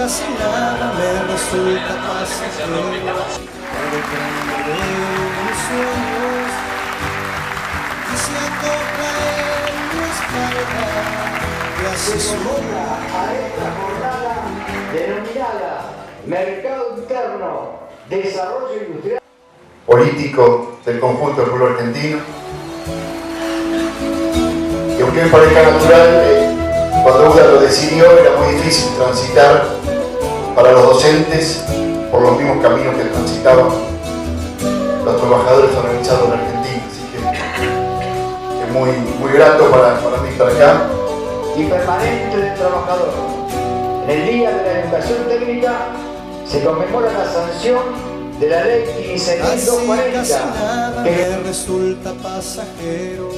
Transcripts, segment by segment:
casi nada me resulta pasajero. Todo prende de mis sueños y se acopla en mi espalda y así se convoca a esta jornada denominada Mercado Interno, Desarrollo Industrial político del conjunto del pueblo argentino. Y aunque me parezca natural, cuando UDA lo decidió era muy difícil transitar para los docentes por los mismos caminos que transitaban los trabajadores organizados en Argentina. Así que es muy grato para mí estar acá. Y permanente del trabajador. En el Día de la Educación Técnica se conmemora la sanción de la ley 15.240 que me resulta pasajero,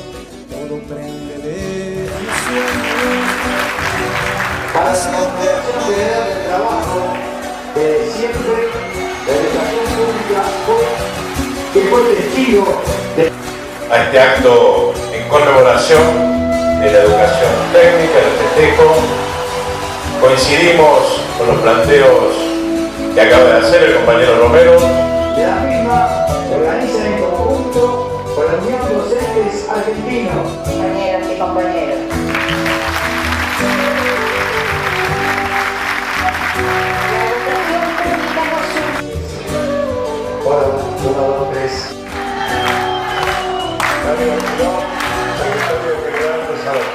todo prende de mis sueños. Para la Confederación Federal del Trabajo, desde siempre la educación pública fue testigo de a este acto en conmemoración de la educación técnica, del festejo. Coincidimos con los planteos que acaba de hacer el compañero Romero. De la misma organizan en conjunto con la Unión de Docentes Argentinos. Compañeras y compañeros. Hola, 1, 2, 3. Secretario General de Salud.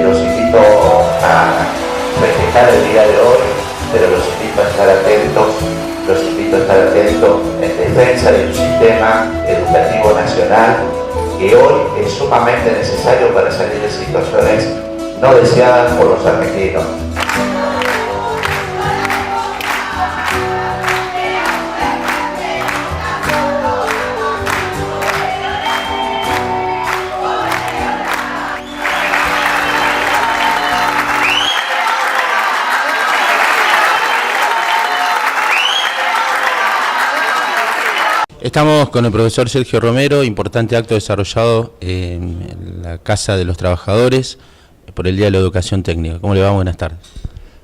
Los invito a festejar el día de hoy, pero los invito a estar atentos en defensa de un sistema educativo nacional que hoy es sumamente necesario para salir de situaciones no deseadas por los argentinos. Estamos con el profesor Sergio Romero, importante acto desarrollado en la Casa de los Trabajadores por el Día de la Educación Técnica. ¿Cómo le va? Buenas tardes.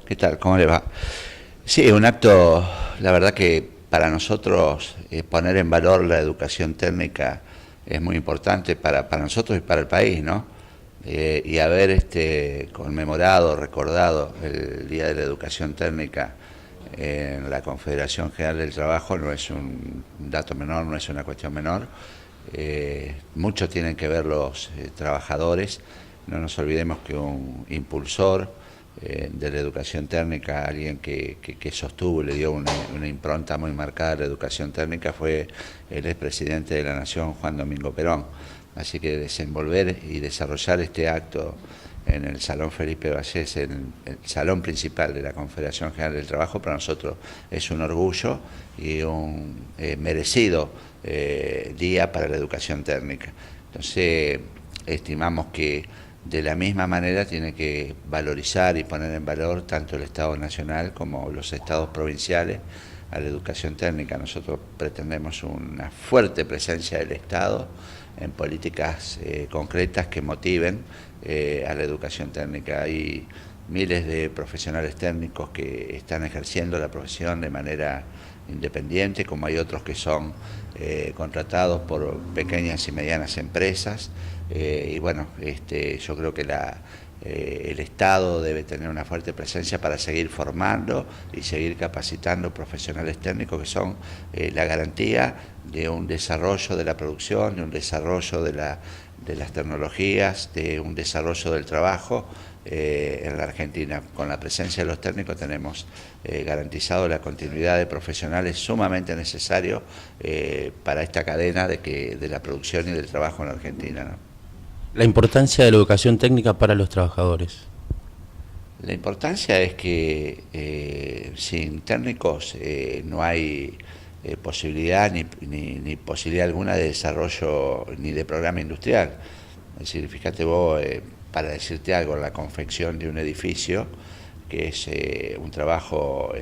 ¿Qué tal? ¿Cómo le va? Sí, un acto, la verdad que para nosotros poner en valor la educación técnica es muy importante para nosotros y para el país, ¿no? Y haber conmemorado, recordado el Día de la Educación Técnica en la Confederación General del Trabajo no es un dato menor, no es una cuestión menor. Mucho tienen que ver los trabajadores. No nos olvidemos que un impulsor de la educación técnica, alguien que sostuvo y le dio una impronta muy marcada a la educación técnica, fue el expresidente de la Nación, Juan Domingo Perón. Así que desenvolver y desarrollar este acto en el Salón Felipe Vallés, en el salón principal de la Confederación General del Trabajo, para nosotros es un orgullo y un merecido día para la educación técnica. Entonces, estimamos que de la misma manera tiene que valorizar y poner en valor tanto el Estado Nacional como los estados provinciales a la educación técnica. Nosotros pretendemos una fuerte presencia del Estado en políticas concretas que motiven a la educación técnica. Hay miles de profesionales técnicos que están ejerciendo la profesión de manera independiente, como hay otros que son contratados por pequeñas y medianas empresas. Y bueno, yo creo que el Estado debe tener una fuerte presencia para seguir formando y seguir capacitando profesionales técnicos que son la garantía de un desarrollo de la producción, de un desarrollo de las tecnologías, de un desarrollo del trabajo en la Argentina. Con la presencia de los técnicos tenemos garantizado la continuidad de profesionales sumamente necesario para esta cadena de la producción y del trabajo en la Argentina, ¿no? La importancia de la educación técnica para los trabajadores. La importancia es que sin técnicos no hay posibilidad ni posibilidad alguna de desarrollo ni de programa industrial. Es decir, fíjate vos, para decirte algo, la confección de un edificio que es un trabajo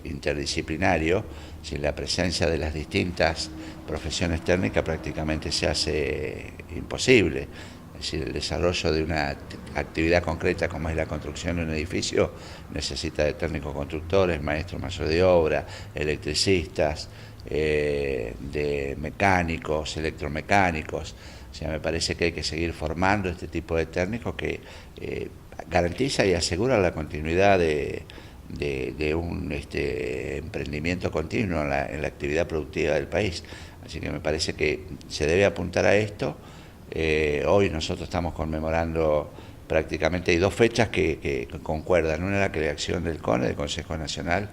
interdisciplinario, sin la presencia de las distintas profesiones técnicas prácticamente se hace imposible. Es decir, el desarrollo de una actividad concreta como es la construcción de un edificio necesita de técnicos constructores, maestros mayores de obra, electricistas, de mecánicos, electromecánicos. O sea, me parece que hay que seguir formando este tipo de técnicos que garantiza y asegura la continuidad de un emprendimiento continuo en la actividad productiva del país. Así que me parece que se debe apuntar a esto. Hoy nosotros estamos conmemorando prácticamente, hay dos fechas que concuerdan. Una es la creación del CONE, del Consejo Nacional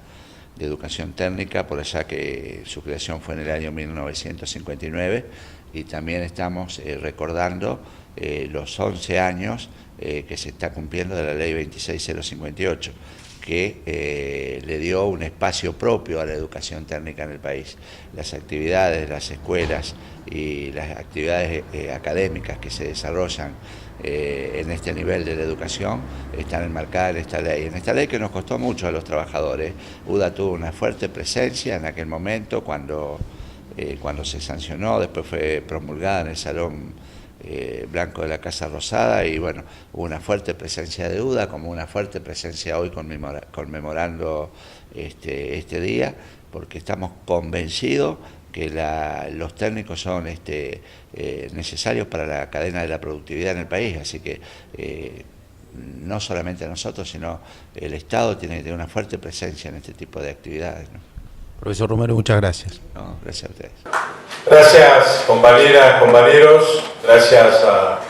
de Educación Técnica, por allá que su creación fue en el año 1959, y también estamos recordando los 11 años que se está cumpliendo de la Ley 26058, que le dio un espacio propio a la educación técnica en el país. Las actividades de las escuelas y las actividades académicas que se desarrollan en este nivel de la educación están enmarcadas en esta ley que nos costó mucho a los trabajadores. UDA tuvo una fuerte presencia en aquel momento cuando se sancionó, después fue promulgada en el Salón Blanco de la Casa Rosada, y bueno, hubo una fuerte presencia de UDA, como una fuerte presencia hoy conmemorando este día, porque estamos convencidos que los técnicos son necesarios para la cadena de la productividad en el país, así que no solamente nosotros, sino el Estado tiene que tener una fuerte presencia en este tipo de actividades, ¿no? Profesor Romero, muchas gracias. No, gracias a ustedes. Gracias, compañeras, compañeros. Gracias a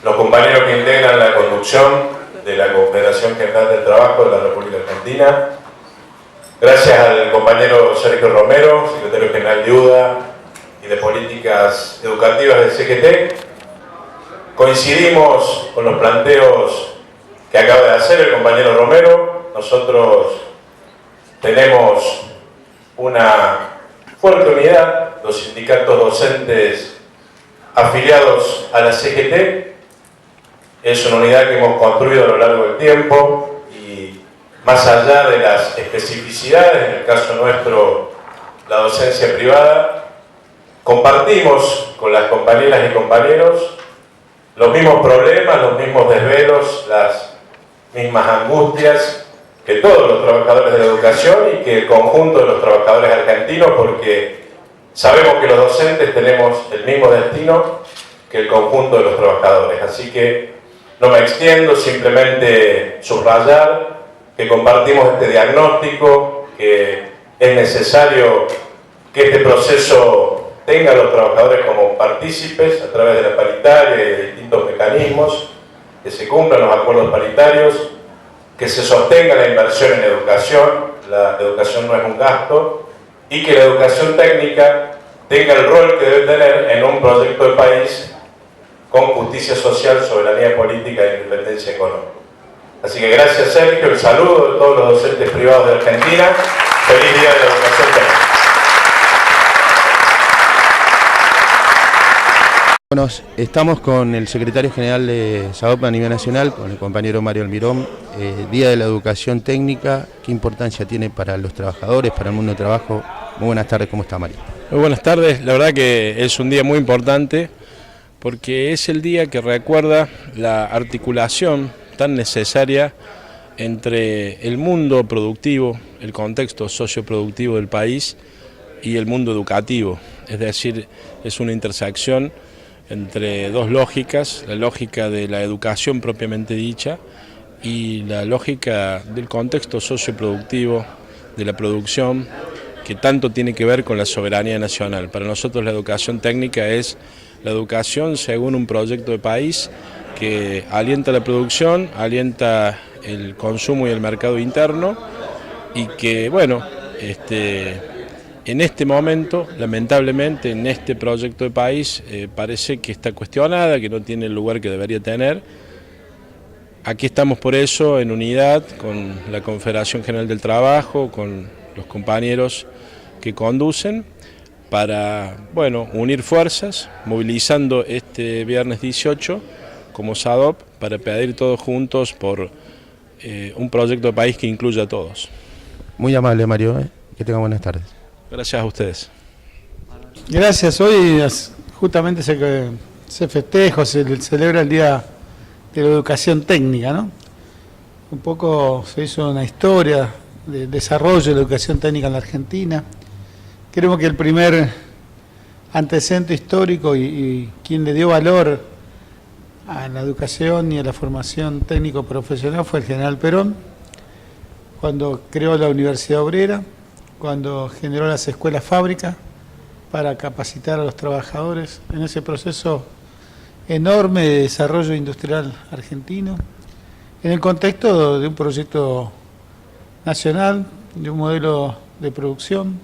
los compañeros que integran la conducción de la Confederación General del Trabajo de la República Argentina. Gracias al compañero Sergio Romero, secretario general de UDA y de Políticas Educativas del CGT. Coincidimos con los planteos que acaba de hacer el compañero Romero. Nosotros tenemos una fuerte unidad, los sindicatos docentes afiliados a la CGT. Es una unidad que hemos construido a lo largo del tiempo y más allá de las especificidades, en el caso nuestro la docencia privada, compartimos con las compañeras y compañeros los mismos problemas, los mismos desvelos, las mismas angustias que todos los trabajadores de la educación y que el conjunto de los trabajadores argentinos, porque sabemos que los docentes tenemos el mismo destino que el conjunto de los trabajadores. Así que no me extiendo, simplemente subrayar que compartimos este diagnóstico, que es necesario que este proceso tenga a los trabajadores como partícipes a través de la paritaria y de distintos mecanismos, que se cumplan los acuerdos paritarios, que se sostenga la inversión en educación. La educación no es un gasto, y que la educación técnica tenga el rol que debe tener en un proyecto de país con justicia social, soberanía política e independencia económica. Así que gracias, Sergio, el saludo de todos los docentes privados de Argentina. Feliz Día de la Educación Técnica. Bueno, estamos con el secretario general de SADOP a nivel nacional, con el compañero Mario Almirón. Día de la Educación Técnica, ¿qué importancia tiene para los trabajadores, para el mundo del trabajo? Muy buenas tardes, ¿cómo está, Mario? Muy buenas tardes, la verdad que es un día muy importante porque es el día que recuerda la articulación tan necesaria entre el mundo productivo, el contexto socioproductivo del país y el mundo educativo. Es decir, es una intersección entre dos lógicas, la lógica de la educación propiamente dicha y la lógica del contexto socioproductivo, de la producción, que tanto tiene que ver con la soberanía nacional. Para nosotros la educación técnica es la educación según un proyecto de país que alienta la producción, alienta el consumo y el mercado interno, y que, bueno, en este momento, lamentablemente, en este proyecto de país, parece que está cuestionada, que no tiene el lugar que debería tener. Aquí estamos por eso, en unidad, con la Confederación General del Trabajo, con los compañeros que conducen, para, bueno, unir fuerzas, movilizando este viernes 18 como SADOP, para pedir todos juntos por un proyecto de país que incluya a todos. Muy amable, Mario, que tengan buenas tardes. Gracias a ustedes. Gracias. Hoy justamente se festeja, se celebra el Día de la Educación Técnica, ¿no? Un poco se hizo una historia de desarrollo de la educación técnica en la Argentina. Creo que el primer antecedente histórico y quien le dio valor a la educación y a la formación técnico-profesional fue el general Perón, cuando creó la Universidad Obrera, cuando generó las escuelas fábricas para capacitar a los trabajadores en ese proceso enorme de desarrollo industrial argentino, en el contexto de un proyecto nacional, de un modelo de producción,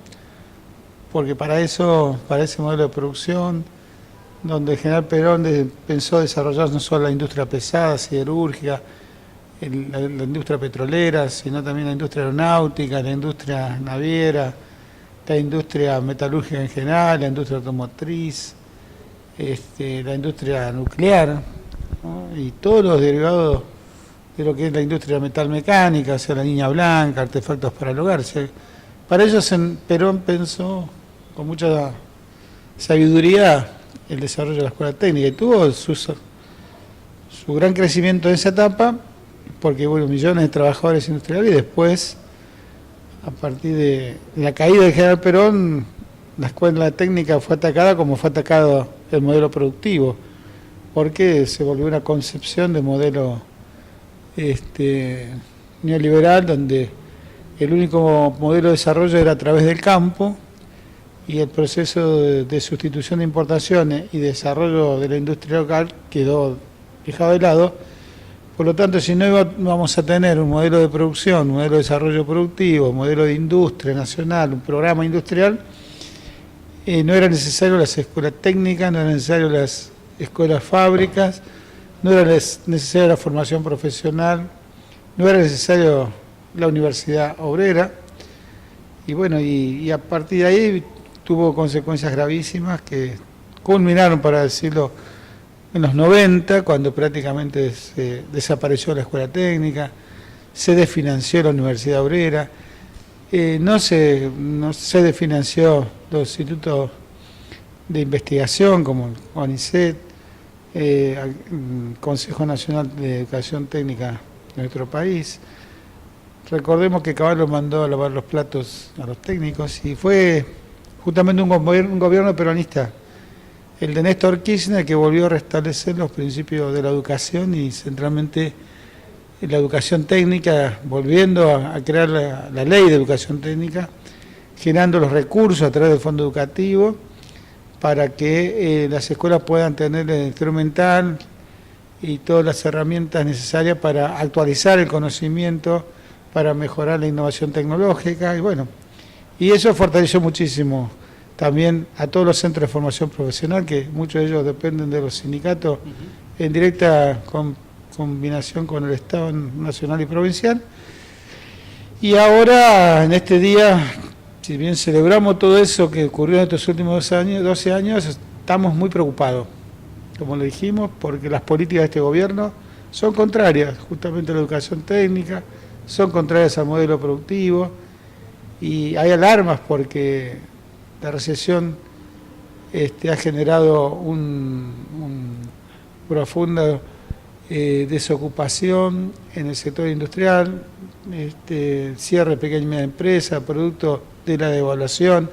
porque para ese modelo de producción, donde el general Perón pensó desarrollar no solo la industria pesada, siderúrgica, la industria petrolera, sino también la industria aeronáutica, la industria naviera, la industria metalúrgica en general, la industria automotriz, la industria nuclear, ¿no? Y todos los derivados de lo que es la industria metalmecánica, o sea, la línea blanca, artefactos para el hogar. O sea, para ello Perón pensó con mucha sabiduría el desarrollo de la escuela técnica y tuvo su gran crecimiento en esa etapa, porque hubo millones de trabajadores industriales y después, a partir de la caída del general Perón, la escuela técnica fue atacada como fue atacado el modelo productivo, porque se volvió una concepción de modelo neoliberal, donde el único modelo de desarrollo era a través del campo, y el proceso de sustitución de importaciones y desarrollo de la industria local quedó dejado de lado. Por lo tanto, si no vamos a tener un modelo de producción, un modelo de desarrollo productivo, un modelo de industria nacional, un programa industrial, no era necesario las escuelas técnicas, no era necesario las escuelas fábricas, no era necesaria la formación profesional, no era necesario la universidad obrera, y bueno, y a partir de ahí tuvo consecuencias gravísimas que culminaron, para decirlo, en los 90, cuando prácticamente se desapareció la escuela técnica, se desfinanció la universidad obrera, no se desfinanció los institutos de investigación como el CONICET, el Consejo Nacional de Educación Técnica de nuestro país. Recordemos que Caballo mandó a lavar los platos a los técnicos y fue justamente un gobierno peronista, el de Néstor Kirchner, que volvió a restablecer los principios de la educación y centralmente la educación técnica, volviendo a crear la ley de educación técnica, generando los recursos a través del fondo educativo para que las escuelas puedan tener el instrumental y todas las herramientas necesarias para actualizar el conocimiento, para mejorar la innovación tecnológica, y bueno, y eso fortaleció muchísimo también a todos los centros de formación profesional, que muchos de ellos dependen de los sindicatos en directa combinación con el Estado nacional y provincial. Y ahora, en este día, si bien celebramos todo eso que ocurrió en estos últimos 12 años, estamos muy preocupados, como le dijimos, porque las políticas de este gobierno son contrarias justamente a la educación técnica, son contrarias al modelo productivo, y hay alarmas porque la recesión ha generado un profunda desocupación en el sector industrial, cierre de pequeña y media empresa, producto de la devaluación,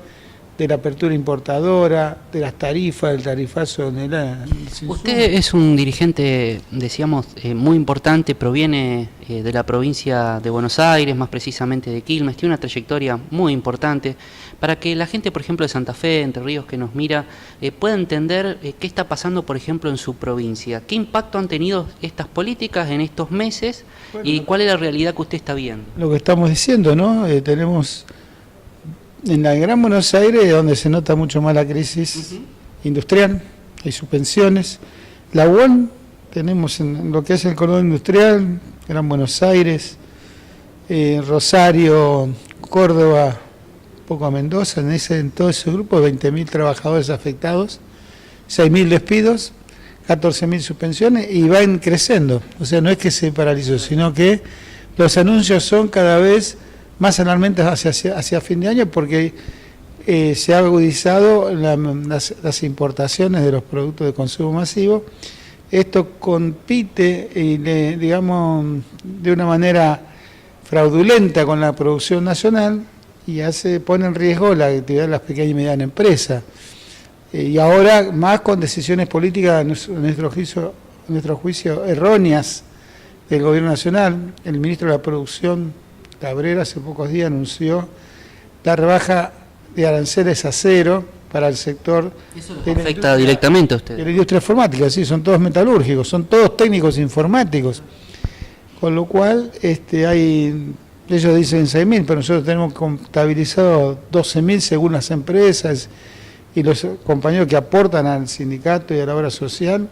de la apertura importadora, de las tarifas, del tarifazo en el Usted es un dirigente, decíamos, muy importante, proviene de la provincia de Buenos Aires, más precisamente de Quilmes, tiene una trayectoria muy importante, para que la gente, por ejemplo, de Santa Fe, Entre Ríos, que nos mira, pueda entender qué está pasando, por ejemplo, en su provincia. ¿Qué impacto han tenido estas políticas en estos meses y cuál es la realidad que usted está viendo? Lo que estamos diciendo, ¿no? Tenemos en la Gran Buenos Aires, donde se nota mucho más la crisis industrial, hay suspensiones. La UON tenemos en lo que es el cordón industrial, Gran Buenos Aires, Rosario, Córdoba, poco a Mendoza, en todo ese grupo, 20.000 trabajadores afectados, 6.000 despidos, 14.000 suspensiones, y van creciendo. O sea, no es que se paralizó, sino que los anuncios son cada vez más alarmantes hacia fin de año porque se ha agudizado las importaciones de los productos de consumo masivo. Esto compite, digamos, de una manera fraudulenta con la producción nacional y pone en riesgo la actividad de las pequeñas y medianas empresas. Y ahora más con decisiones políticas, en nuestro juicio erróneas del Gobierno Nacional. El ministro de la Producción, Cabrera, hace pocos días anunció la rebaja de aranceles a cero para el sector. ¿Eso afecta directamente a ustedes? De la industria informática, sí, son todos metalúrgicos, son todos técnicos informáticos. Con lo cual, ellos dicen 6.000, pero nosotros tenemos contabilizado 12.000 según las empresas y los compañeros que aportan al sindicato y a la obra social,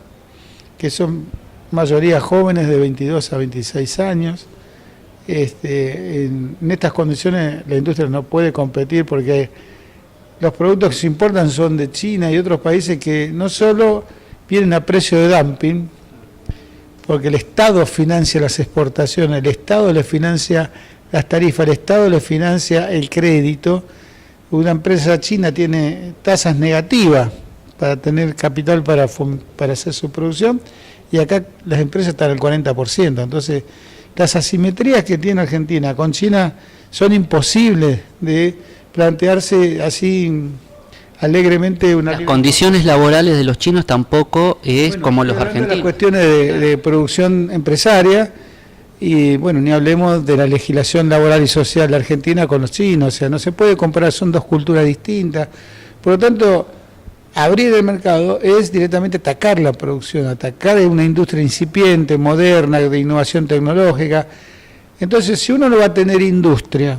que son mayoría jóvenes de 22 a 26 años. En estas condiciones la industria no puede competir porque los productos que se importan son de China y otros países que no solo vienen a precio de dumping, porque el Estado financia las exportaciones, el Estado le financia las tarifas, el Estado le financia el crédito. Una empresa china tiene tasas negativas para tener capital para hacer su producción y acá las empresas están al 40%. Entonces, las asimetrías que tiene Argentina con China son imposibles de plantearse así alegremente. Las condiciones laborales de los chinos tampoco es como los argentinos. Las cuestiones de producción empresaria y bueno, ni hablemos de la legislación laboral y social de Argentina con los chinos, o sea, no se puede comparar, son dos culturas distintas. Por lo tanto, abrir el mercado es directamente atacar la producción, atacar una industria incipiente, moderna, de innovación tecnológica. Entonces, si uno no va a tener industria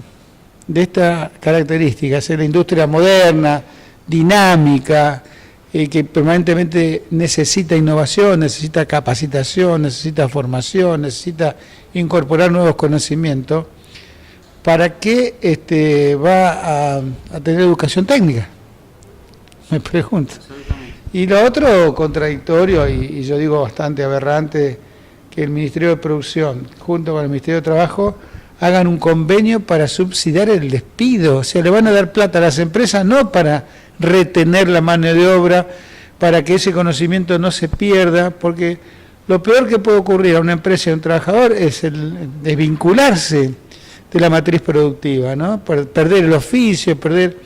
de esta característica, es la industria moderna, dinámica, que permanentemente necesita innovación, necesita capacitación, necesita formación, necesita incorporar nuevos conocimientos, ¿para qué va a tener educación técnica? Me pregunto. Y lo otro contradictorio, y yo digo bastante aberrante, que el Ministerio de Producción, junto con el Ministerio de Trabajo, hagan un convenio para subsidiar el despido. O sea, le van a dar plata a las empresas no para retener la mano de obra, para que ese conocimiento no se pierda, porque lo peor que puede ocurrir a una empresa y a un trabajador es el desvincularse de la matriz productiva, ¿no? Perder el oficio, perder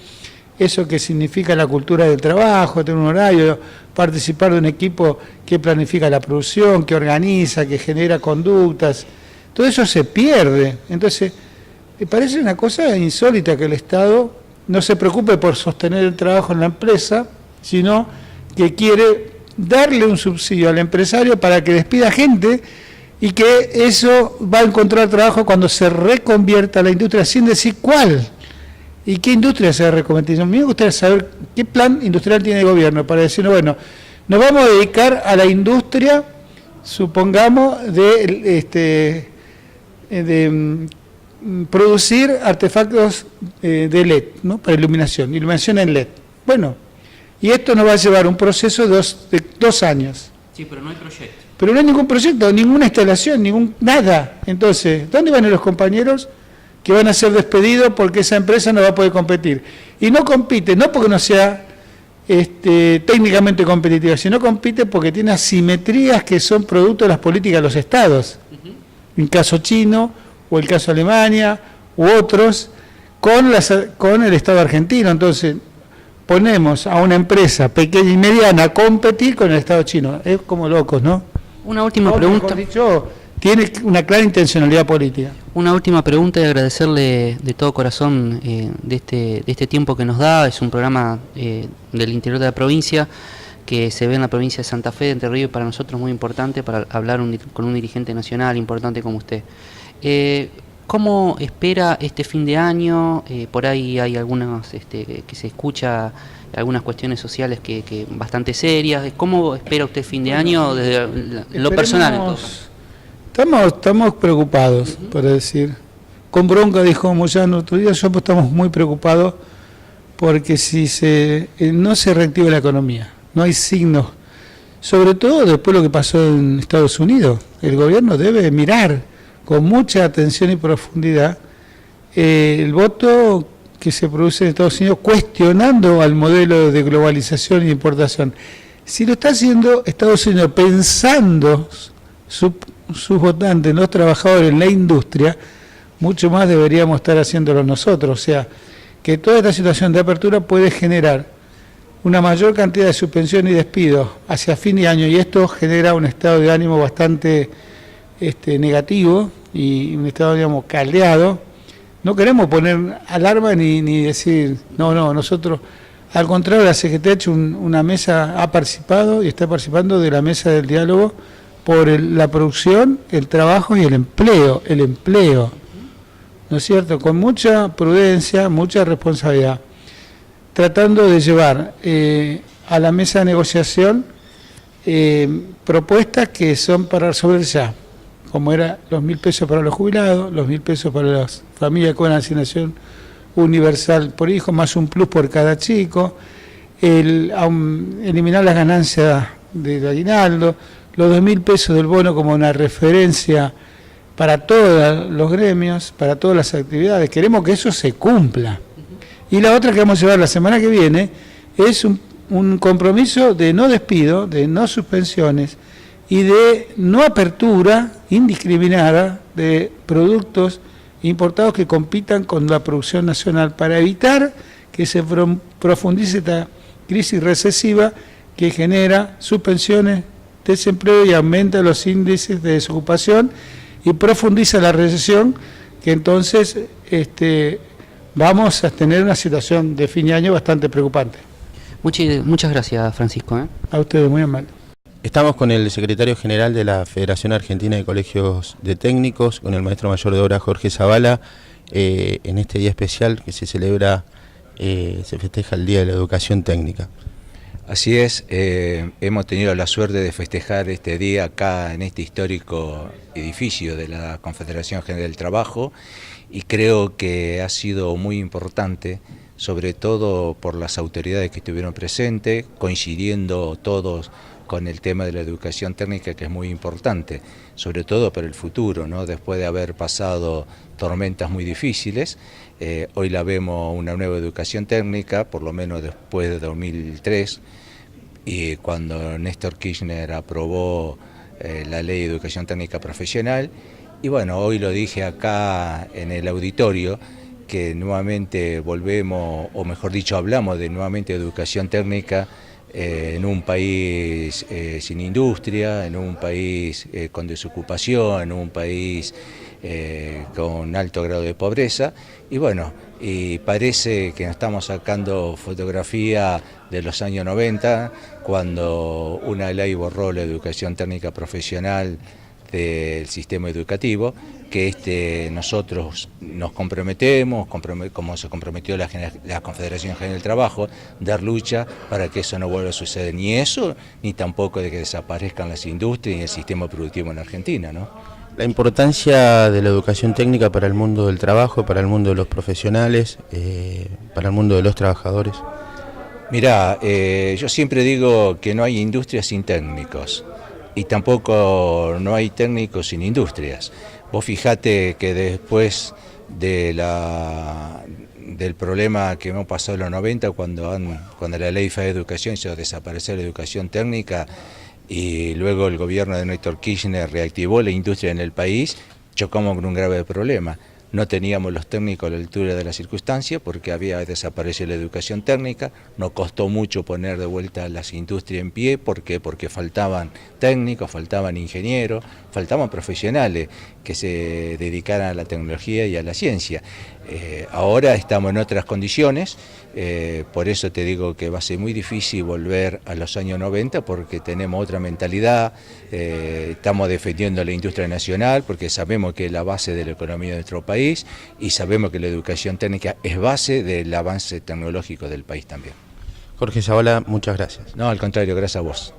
eso que significa la cultura del trabajo, tener un horario, participar de un equipo que planifica la producción, que organiza, que genera conductas. Todo eso se pierde. Entonces, me parece una cosa insólita que el Estado no se preocupe por sostener el trabajo en la empresa, sino que quiere darle un subsidio al empresario para que despida gente y que eso va a encontrar trabajo cuando se reconvierta la industria, sin decir cuál. ¿Y qué industria se va a reconvertir? A mí me gustaría saber qué plan industrial tiene el gobierno para decir, bueno, nos vamos a dedicar a la industria, supongamos, de producir artefactos de LED, ¿no? Para iluminación en LED. Bueno, y esto nos va a llevar un proceso de 2 años. Sí, pero no hay proyecto. Pero no hay ningún proyecto, ninguna instalación, nada. Entonces, ¿dónde van los compañeros que van a ser despedidos porque esa empresa no va a poder competir? Y no compite, no porque no sea técnicamente competitiva, sino compite porque tiene asimetrías que son producto de las políticas de los estados. El caso chino, o el caso Alemania, u otros, con el Estado argentino. Entonces, ponemos a una empresa pequeña y mediana a competir con el Estado chino. Es como locos, ¿no? Una última pregunta. Tiene una clara intencionalidad política. Una última pregunta y agradecerle de todo corazón de este tiempo que nos da. Es un programa del interior de la provincia que se ve en la provincia de Santa Fe de Entre Ríos, y para nosotros muy importante para hablar con un dirigente nacional importante como usted. ¿Cómo espera este fin de año? Por ahí hay algunas que se escucha, algunas cuestiones sociales que bastante serias. ¿Cómo espera usted fin de año desde lo personal? Entonces? Estamos preocupados, para decir. Con bronca, dijo Moyano otro día, estamos muy preocupados porque si no se reactiva la economía, no hay signos, sobre todo después de lo que pasó en Estados Unidos, el gobierno debe mirar con mucha atención y profundidad el voto que se produce en Estados Unidos cuestionando al modelo de globalización y de importación. Si lo está haciendo Estados Unidos pensando sus votantes, los trabajadores, en la industria, mucho más deberíamos estar haciéndolo nosotros. O sea, que toda esta situación de apertura puede generar una mayor cantidad de suspensión y despidos hacia fin de año, y esto genera un estado de ánimo bastante negativo y un estado, digamos, caldeado. No queremos poner alarma ni decir, no, nosotros, al contrario, la CGT ha hecho una mesa, ha participado y está participando de la mesa del diálogo por la producción, el trabajo y el empleo, ¿no es cierto? Con mucha prudencia, mucha responsabilidad, tratando de llevar a la mesa de negociación propuestas que son para resolver ya, como era los 1.000 pesos para los jubilados, los 1.000 pesos para las familias con asignación universal por hijo, más un plus por cada chico, eliminar las ganancias del aguinaldo, los 2.000 pesos del bono como una referencia para todos los gremios, para todas las actividades. Queremos que eso se cumpla. Y la otra que vamos a llevar la semana que viene es un compromiso de no despido, de no suspensiones y de no apertura indiscriminada de productos importados que compitan con la producción nacional, para evitar que se profundice esta crisis recesiva que genera suspensiones, desempleo y aumenta los índices de desocupación y profundiza la recesión, que entonces vamos a tener una situación de fin de año bastante preocupante. Muchas gracias, Francisco. A ustedes, muy amable. Estamos con el secretario general de la Federación Argentina de Colegios de Técnicos, con el maestro mayor de obra Jorge Zavala, en este día especial que se celebra, se festeja el Día de la Educación Técnica. Así es, hemos tenido la suerte de festejar este día acá en este histórico edificio de la Confederación General del Trabajo, y creo que ha sido muy importante, sobre todo por las autoridades que estuvieron presentes, coincidiendo todos con el tema de la educación técnica, que es muy importante, sobre todo para el futuro, ¿no? Después de haber pasado tormentas muy difíciles, hoy la vemos una nueva educación técnica, por lo menos después de 2003, y cuando Néstor Kirchner aprobó la Ley de Educación Técnica Profesional. Y bueno, hoy lo dije acá en el auditorio, que nuevamente volvemos, o mejor dicho, hablamos de nuevamente educación técnica en un país sin industria, en un país con desocupación, en un país con alto grado de pobreza. Y bueno, y parece que nos estamos sacando fotografía de los años 90, cuando una ley borró la educación técnica profesional del sistema educativo, que nosotros nos comprometemos, como se comprometió la Confederación General del Trabajo, dar lucha para que eso no vuelva a suceder, ni eso, ni tampoco de que desaparezcan las industrias y el sistema productivo en Argentina, ¿no? La importancia de la educación técnica para el mundo del trabajo, para el mundo de los profesionales, para el mundo de los trabajadores. Mirá, yo siempre digo que no hay industria sin técnicos, y tampoco no hay técnicos sin industrias. Vos fijate que después del problema que hemos pasado en los 90, cuando la ley de educación hizo desaparecer la educación técnica, y luego el gobierno de Néstor Kirchner reactivó la industria en el país, chocamos con un grave problema. No teníamos los técnicos a la altura de la circunstancia porque había desaparecido la educación técnica, nos costó mucho poner de vuelta las industrias en pie. ¿Por qué? Porque faltaban técnicos, faltaban ingenieros, faltaban profesionales que se dedicaran a la tecnología y a la ciencia. Ahora estamos en otras condiciones, por eso te digo que va a ser muy difícil volver a los años 90 porque tenemos otra mentalidad, estamos defendiendo la industria nacional porque sabemos que es la base de la economía de nuestro país y sabemos que la educación técnica es base del avance tecnológico del país también. Jorge Zavala, muchas gracias. No, al contrario, gracias a vos.